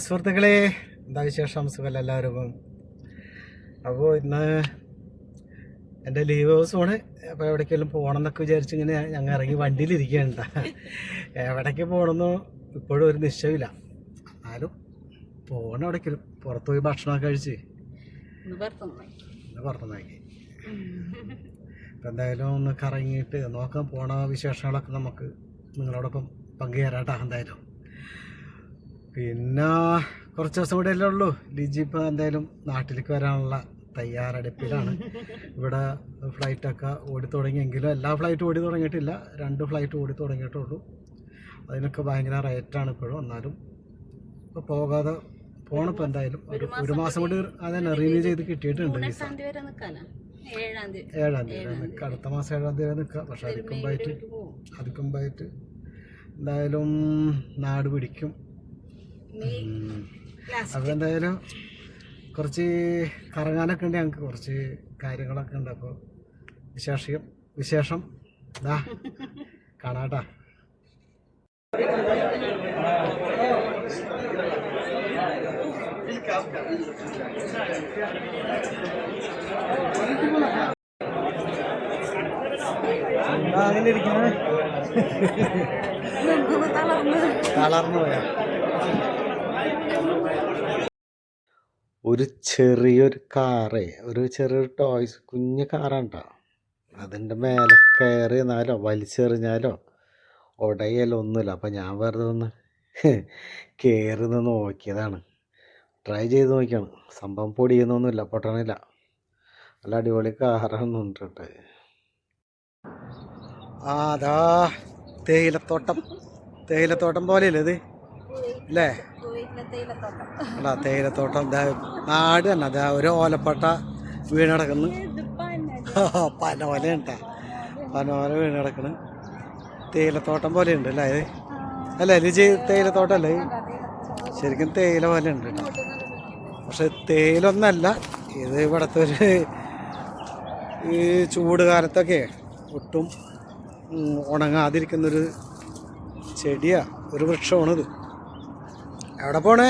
സുഹൃത്തുക്കളെ, എന്താ വിശേഷം? സുഖമല്ല എല്ലാവർക്കും. അപ്പോൾ ഇന്ന് എൻ്റെ ലീവ് ദിവസമാണ്. അപ്പോൾ എവിടേക്കെങ്കിലും പോകണം എന്നൊക്കെ വിചാരിച്ചിങ്ങനെ ഞങ്ങൾ ഇറങ്ങി വണ്ടിയിലിരിക്കുകയാണ്. എവിടേക്ക് പോകണമെന്നോ ഇപ്പോഴും ഒരു നിശ്ചയമില്ല. ആരും പോകണം. എവിടേക്കെങ്കിലും പുറത്ത് പോയി ഭക്ഷണമൊക്കെ കഴിച്ച് പുറത്തുനിന്നാക്കി. അപ്പം എന്തായാലും ഒന്ന് കറങ്ങിയിട്ട് നോക്കാൻ പോണ വിശേഷങ്ങളൊക്കെ നമുക്ക് നിങ്ങളോടൊപ്പം പങ്കുചേരാട്ടോ. എന്തായാലും പിന്നെ കുറച്ച് ദിവസം കൂടെ അല്ലേ ഉള്ളൂ. ലിജി ഇപ്പോൾ എന്തായാലും നാട്ടിലേക്ക് വരാനുള്ള തയ്യാറെടുപ്പിലാണ്. ഇവിടെ ഫ്ലൈറ്റൊക്കെ ഓടി തുടങ്ങിയെങ്കിലും എല്ലാ ഫ്ലൈറ്റും ഓടി തുടങ്ങിയിട്ടില്ല. 2 ഫ്ലൈറ്റ് ഓടി തുടങ്ങിയിട്ടുള്ളൂ. അതിനൊക്കെ ഭയങ്കര റേറ്റാണ് ഇപ്പോഴും. എന്നാലും ഇപ്പോൾ പോകാതെ പോണിപ്പോൾ എന്തായാലും ഒരു മാസം കൂടി അതന്നെ റിന്യൂ ചെയ്ത് കിട്ടിയിട്ടുണ്ട്. 7-ാം തീയതി നിൽക്കുക. അടുത്ത മാസം 7-ാം തീയതി നിൽക്കുക. പക്ഷെ അതിക്കുമ്പായിട്ട് എന്തായാലും നാട് പിടിക്കും. അപ്പോൾ എന്തായാലും കുറച്ച് കറങ്ങാനൊക്കെ ഉണ്ട്. ഞങ്ങൾക്ക് കുറച്ച് കാര്യങ്ങളൊക്കെ ഉണ്ട്. അപ്പോൾ വിശേഷം ഇതാ കാണാട്ടാ. അങ്ങനെ ഇരിക്കുന്നത് തളർന്നു പോയാ. ഒരു ചെറിയൊരു ചെറിയൊരു ടോയ്സ് കുഞ്ഞു കാറാണ് കേട്ടോ. അതിൻ്റെ മേലെ കയറിയെന്നാലോ വലിച്ചെറിഞ്ഞാലോ ഉടയല്ലോ ഒന്നുമില്ല. അപ്പം ഞാൻ വെറുതെ ഒന്ന് കയറി നിന്ന് നോക്കിയതാണ്. ട്രൈ ചെയ്ത് നോക്കിയാണ്. സംഭവം പൊടിയുന്നൊന്നുമില്ല, പൊട്ടണില്ല. നല്ല അടിപൊളി കാറാണെന്നുണ്ട് കേട്ടോ. അതാ തേയിലത്തോട്ടം പോലെയല്ലേ ഇത് അല്ലേ? അല്ല, തേയിലത്തോട്ടം നാട് തന്നെ. അതാ ഒരു ഓലപ്പട്ട വീണ് കിടക്കുന്നു. പനോല ഉണ്ടാ, പനോല വീണ് കിടക്കണ്. തേയിലത്തോട്ടം പോലെ ഉണ്ട് അല്ലേ ഇത്? അല്ലേ ലിജി? തേയിലത്തോട്ടം അല്ലേ? ശരിക്കും തേയില പോലെ ഉണ്ട് കേട്ടോ. പക്ഷെ തേയിലൊന്നല്ല ഇത്. ഇവിടുത്തെ ഈ ചൂട് കാലത്തൊക്കെ ഒട്ടും ഉണങ്ങാതിരിക്കുന്നൊരു ചെടിയാ, ഒരു വൃക്ഷമാണിത്. എവിടെ പോണേ?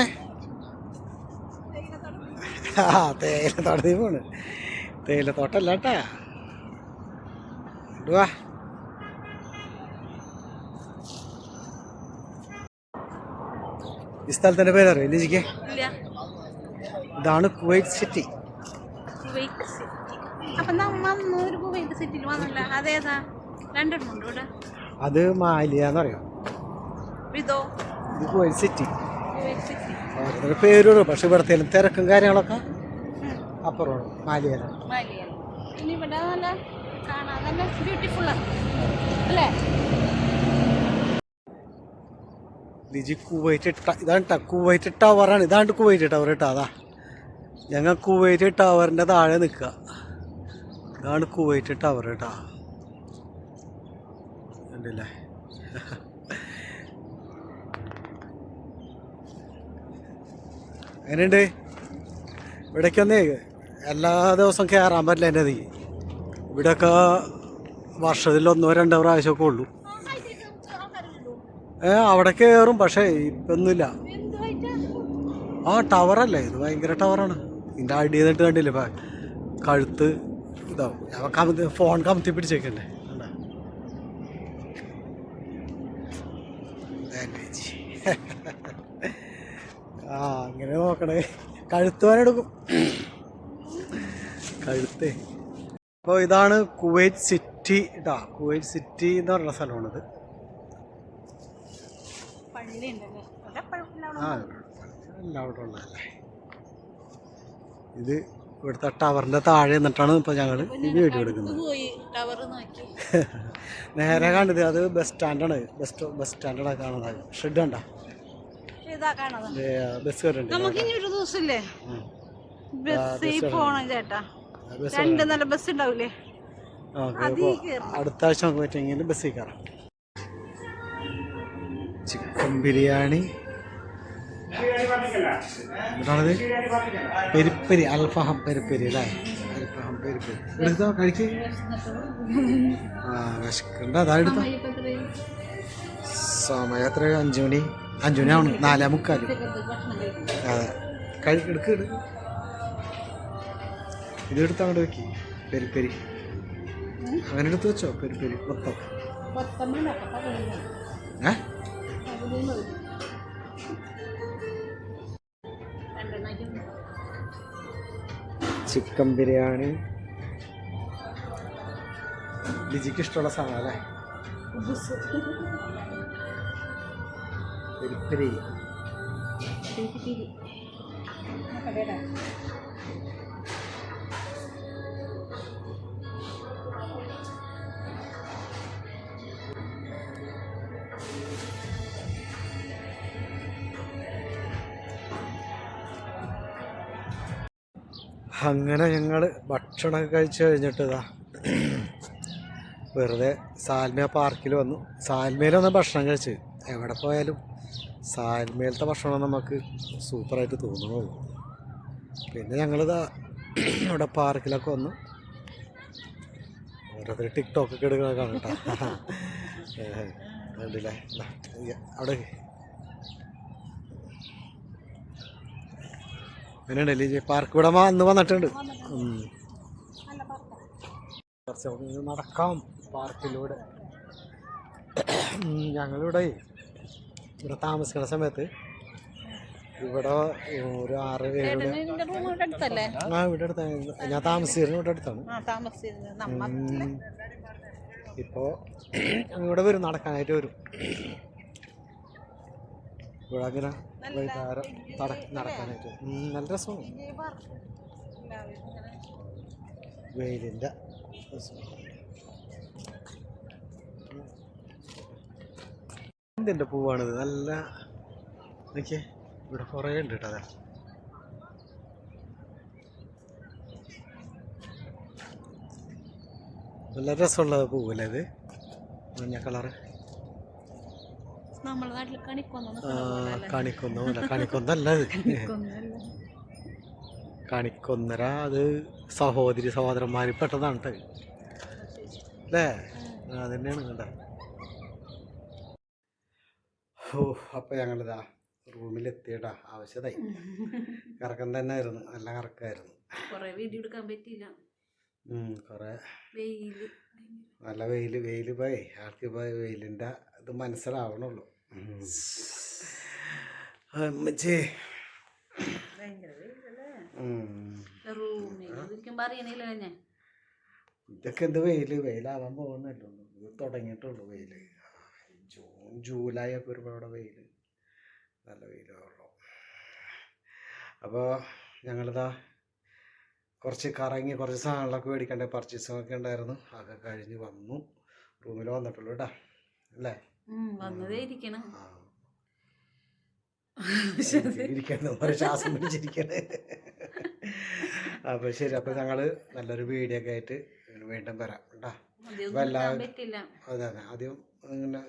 തേയിലത്തോട്ടത്തിൽ പോണ്. തേയിലത്തോട്ടല്ല കേട്ടാ. ഇടുവാ. ഈ സ്ഥലത്തിൻ്റെ പേരറിയോ ലിജിക്ക്? ഇതാണ് കുവൈറ്റ് സിറ്റി. അത് മാലിയാന്ന് പറയും. ഇത് കുവൈറ്റ് സിറ്റി ഓരോരുത്തരുടെ പേരും. പക്ഷെ ഇവിടത്തെ തിരക്കും കാര്യങ്ങളൊക്കെ അപ്പുറമാണ്. മാലിയാണ്. ലിജി കുവൈറ്റ് ഇതാണ് കുവൈറ്റ് ടവറാണ്. ഇതാണ്ട് കുവൈറ്റ് ടവർ കേട്ടോ. അതാ ഞങ്ങൾ കുവൈറ്റ് ടവറിൻ്റെ താഴെ നിൽക്കുക. ഇതാണ് കുവൈറ്റ് ടവർ കേട്ടോ. ഉണ്ടല്ലേ? എങ്ങനെയുണ്ട്? ഇവിടേക്കൊന്നേ എല്ലാ ദിവസവും കയറാൻ പറ്റില്ല. എൻ്റെ തീ ഇവിടെയൊക്കെ വർഷത്തിൽ 1-2 പ്രാവശ്യമൊക്കെ ഉള്ളൂ. അവിടെ കയറും, പക്ഷേ ഇപ്പൊന്നുമില്ല. ടവറല്ലേ ഇത്? ഭയങ്കര ടവറാണ്. ഇതിൻ്റെ അടി നിന്നിട്ട് കണ്ടില്ലേ ഇപ്പം കഴുത്ത് ഇതാവും. ഞാൻ ഫോൺ കമത്തി പിടിച്ചേക്കണ്ടേ. അങ്ങനെ നോക്കണേ. കഴുത്ത് വരെടുക്കും കഴുത്ത്. അപ്പോൾ ഇതാണ് കുവൈറ്റ് സിറ്റി കേട്ടോ. കുവൈറ്റ് സിറ്റി എന്ന് പറഞ്ഞ സ്ഥലമാണിത്. എല്ലാവിടെ ഉള്ളതല്ലേ ഇത്. ഇവിടുത്തെ ടവറിൻ്റെ താഴെ നിന്നിട്ടാണ് ഇപ്പോൾ ഞങ്ങൾ ഈ വീഡിയോ എടുക്കുന്നത്. നേരെ കണ്ടത് അത് ബസ് സ്റ്റാൻഡാണ്. ബസ് സ്റ്റാൻഡാണ് കാണുന്നത്. ഷെഡ് കണ്ട ബസ് കയറുണ്ട്. അടുത്ത ആഴ്ച നമുക്ക് പറ്റുമെങ്കിൽ ബസ്സിൽ കയറാം. ചിക്കൻ ബിരിയാണി. എന്താണത്? പെരിപ്പരി, അൽഫഹം പെരിപ്പരി അല്ലേ? അൽഫഹം പെരിപ്പരി എടുത്തോ, കഴിക്ക്. വിശക്കണ്ട. അതാ എടുത്തോ. സമയം എത്ര? 5 മണി. 5 മണിയാവണം, 4:45. അതെ, എടുക്ക് ഇത് എടുത്ത് അങ്ങോട്ട് വെക്കി. പെരി അങ്ങനെ എടുത്ത് വെച്ചോ, പെരി മൊത്തം. ചിക്കൻ ബിരിയാണി ലിജിക്ക് ഇഷ്ടമുള്ള സാധനം അല്ലേ? പെരി അങ്ങനെ ഞങ്ങൾ ഭക്ഷണമൊക്കെ കഴിച്ച് കഴിഞ്ഞിട്ട് ഇതാ വെറുതെ സാൽമിയ പാർക്കിൽ വന്നു. സാൽമയിലൊന്ന് ഭക്ഷണം കഴിച്ച്, എവിടെ പോയാലും സാൽമയിലത്തെ ഭക്ഷണം നമുക്ക് സൂപ്പറായിട്ട് തോന്നുന്നുള്ളൂ. പിന്നെ ഞങ്ങളിതാ ഇവിടെ പാർക്കിലൊക്കെ വന്നു. ഓരോരുത്തർ ടിക്ടോക്കൊക്കെ എടുക്കണ കാണട്ടോ. കണ്ടില്ലേ അവിടെ അങ്ങനെയുണ്ടല്ലേ പാർക്ക് ഇവിടെ വന്നിട്ടുണ്ട്. കുറച്ച് നടക്കാം പാർക്കിലൂടെ. ഞങ്ങളിവിടെ താമസിക്കുന്ന സമയത്ത് ഇവിടെ ഒരു 6-7 ഇവിടെ അടുത്താണ് ഞാൻ താമസിച്ചിരുന്നു. ഇവിടെ അടുത്താണ്. ഇപ്പോൾ ഇവിടെ വരും, നടക്കാനായിട്ട് വരും. ഇവിടെ അങ്ങനെ വൈകുന്നേരം നടക്കാനായിട്ട് നല്ല രസമാണ്. വെയിലിൻ്റെ എന്തിൻ്റെ പൂവാണിത്? നല്ല നോക്കിയേ, ഇവിടെ കുറേ ഉണ്ട് കേട്ടോ. അതെ, നല്ല രസമുള്ള പൂവല്ലേ ഇത്? മഞ്ഞ കളറ്. കണിക്കൊന്നല്ല അത്, കണിക്കൊന്നര. അത് സഹോദരന്മാരിൽ പെട്ടതാണ് അല്ലേ? അതന്നെയാണ് കണ്ട. ഓ, അപ്പം ഞങ്ങളിതാ റൂമിലെത്തിയടാ. ആവശ്യതായി കറക്കം തന്നെ ആയിരുന്നു, നല്ല കറക്കമായിരുന്നു. കൊറേ വീഡിയോ എടുക്കാൻ പറ്റിയില്ല. കൊറേ നല്ല വെയില് പോയി. ആൾക്ക് പോയി വെയിലിൻ്റെ ഇത് മനസ്സിലാവണുള്ളൂ. അമ്മച്ചേ ഇതൊക്കെ എന്ത് വെയിലാവാൻ പോകുന്നല്ലോ. ഇത് തുടങ്ങിയിട്ടുള്ളൂ വെയില്. ജൂലൈ ഒക്കെ ഒരുപാട് വെയിൽ, നല്ല വെയിലുള്ളൂ. അപ്പോൾ ഞങ്ങളിതാ കുറച്ച് കറങ്ങി, കുറച്ച് സാധനങ്ങളൊക്കെ മേടിക്കേണ്ട പർച്ചേസിങ്ങൊക്കെ ഉണ്ടായിരുന്നു. അതൊക്കെ കഴിഞ്ഞ് വന്നു, റൂമിൽ വന്നിട്ടുള്ളൂ കേട്ടോ. അല്ലേ? ശ്വാസം പിടിച്ചിരിക്കണേ. അപ്പോൾ ശരി, അപ്പോൾ ഞങ്ങൾ നല്ലൊരു വീഡിയോ ഒക്കെ ആയിട്ട് വീണ്ടും വരാം കേട്ടോ. അപ്പോൾ എല്ലാവരും അതെ ആദ്യം ഇങ്ങനെ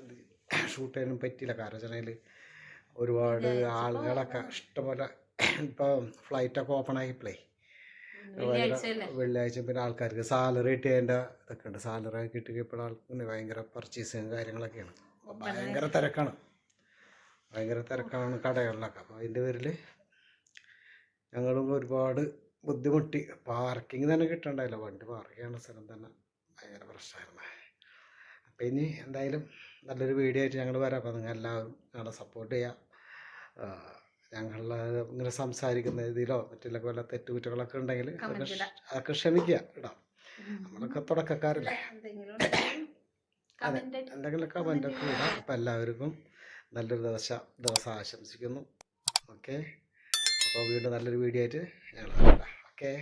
ഷൂട്ട് ചെയ്യാനും പറ്റിയില്ല. കാരണം വെച്ചാൽ ഒരുപാട് ആളുകളൊക്കെ ഇഷ്ടംപോലെ. ഇപ്പം ഫ്ലൈറ്റൊക്കെ ഓപ്പൺ ആയിപ്പോഴേ വെള്ളിയാഴ്ച പിന്നെ ആൾക്കാർക്ക് സാലറി കിട്ടിയതിൻ്റെ ഇതൊക്കെ ഉണ്ട്. സാലറി കിട്ടിയപ്പോൾ ആൾക്ക് ഭയങ്കര പർച്ചേസിങ് കാര്യങ്ങളൊക്കെയാണ്. ഭയങ്കര തിരക്കാണ് കടകളിലൊക്കെ. അപ്പോൾ അതിൻ്റെ പേരിൽ ഞങ്ങളും ഒരുപാട് ബുദ്ധിമുട്ടി. പാർക്കിങ് തന്നെ കിട്ടണ്ടായില്ല. വണ്ടി പാർക്ക് ചെയ്യുന്ന സ്ഥലം തന്നെ ഭയങ്കര പ്രശ്നമായിരുന്നു. അപ്പോൾ ഇനി എന്തായാലും നല്ലൊരു വീഡിയോ ആയിട്ട് ഞങ്ങൾ വരാം. അപ്പോൾ നിങ്ങൾ എല്ലാവരും ഞങ്ങളെ സപ്പോർട്ട് ചെയ്യുക. ഞങ്ങളെ ഇങ്ങനെ സംസാരിക്കുന്ന ഇതിലോ മറ്റുള്ളൊക്കെ വല്ല തെറ്റുകുറ്റങ്ങളൊക്കെ ഉണ്ടെങ്കിൽ അതൊക്കെ ക്ഷമിക്കുക കേട്ടോ. നമ്മളൊക്കെ തുടക്കക്കാരല്ലേ. അതെ, എന്തെങ്കിലും കമൻ്റൊക്കെ ഇടാം. അപ്പോൾ എല്ലാവർക്കും നല്ലൊരു ദിവസം ആശംസിക്കുന്നു. ഓക്കെ, അപ്പോൾ വീണ്ടും നല്ലൊരു വീഡിയോ ആയിട്ട് ഞങ്ങൾ വരാം. ഓക്കെ.